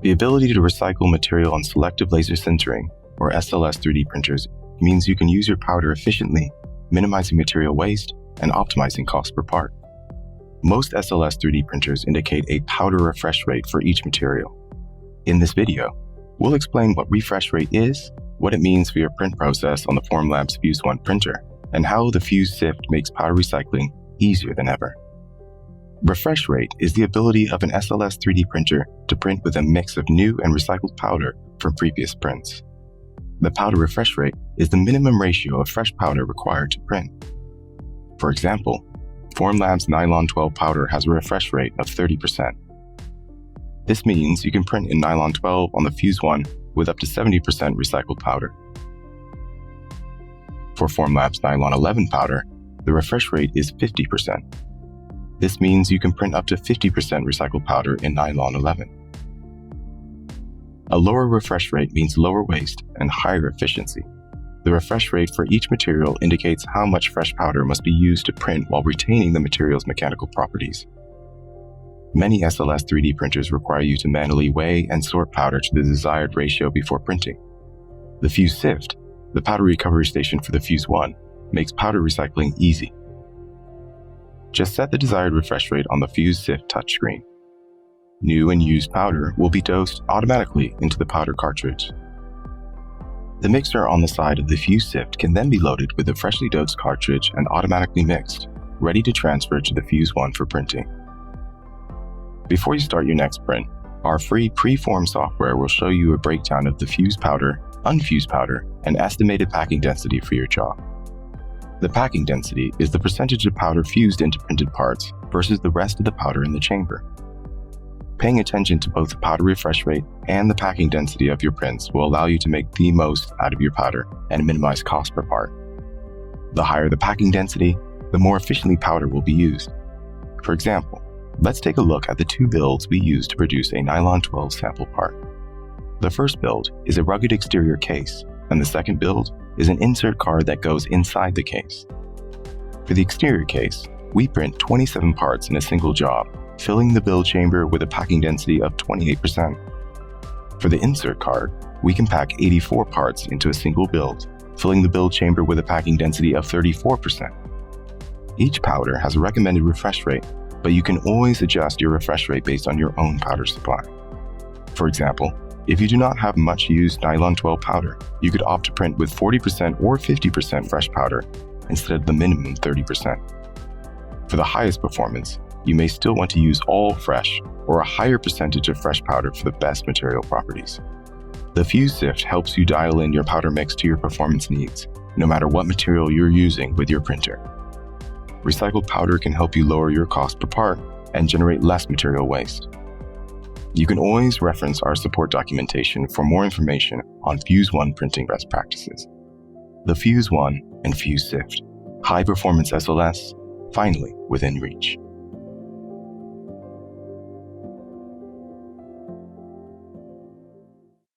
The ability to recycle material on selective laser sintering, or SLS 3D printers, means you can use your powder efficiently, minimizing material waste and optimizing cost per part. Most SLS 3D printers indicate a powder refresh rate for each material. In this video, we'll explain what refresh rate is, what it means for your print process on the Formlabs Fuse 1 printer, and how the Fuse Sift makes powder recycling easier than ever. Refresh rate is the ability of an SLS 3D printer to print with a mix of new and recycled powder from previous prints. The powder refresh rate is the minimum ratio of fresh powder required to print. For example, Formlabs Nylon 12 powder has a refresh rate of 30%. This means you can print in Nylon 12 on the Fuse 1 with up to 70% recycled powder. For Formlabs Nylon 11 powder, the refresh rate is 50%. This means you can print up to 50% recycled powder in Nylon 11. A lower refresh rate means lower waste and higher efficiency. The refresh rate for each material indicates how much fresh powder must be used to print while retaining the material's mechanical properties. Many SLS 3D printers require you to manually weigh and sort powder to the desired ratio before printing. The Fuse Sift, the powder recovery station for the Fuse 1, makes powder recycling easy. Just set the desired refresh rate on the Fuse Sift touchscreen. New and used powder will be dosed automatically into the powder cartridge. The mixer on the side of the Fuse Sift can then be loaded with a freshly dosed cartridge and automatically mixed, ready to transfer to the Fuse 1 for printing. Before you start your next print, our free pre-form software will show you a breakdown of the fused powder, unfused powder, and estimated packing density for your job. The packing density is the percentage of powder fused into printed parts versus the rest of the powder in the chamber. Paying attention to both the powder refresh rate and the packing density of your prints will allow you to make the most out of your powder and minimize cost per part. The higher the packing density, the more efficiently powder will be used. For example, let's take a look at the two builds we use to produce a Nylon 12 sample part. The first build is a rugged exterior case, and the second build is an insert card that goes inside the case. For the exterior case, we print 27 parts in a single job, filling the build chamber with a packing density of 28%. For the insert card, we can pack 84 parts into a single build, filling the build chamber with a packing density of 34%. Each powder has a recommended refresh rate, but you can always adjust your refresh rate based on your own powder supply. For example, if you do not have much used Nylon 12 powder, you could opt to print with 40% or 50% fresh powder instead of the minimum 30%. For the highest performance, you may still want to use all fresh or a higher percentage of fresh powder for the best material properties. The Fuse Sift helps you dial in your powder mix to your performance needs, no matter what material you're using with your printer. Recycled powder can help you lower your cost per part and generate less material waste. You can always reference our support documentation for more information on Fuse 1 printing best practices. The Fuse 1 and Fuse Sift, high performance SLS, finally within reach.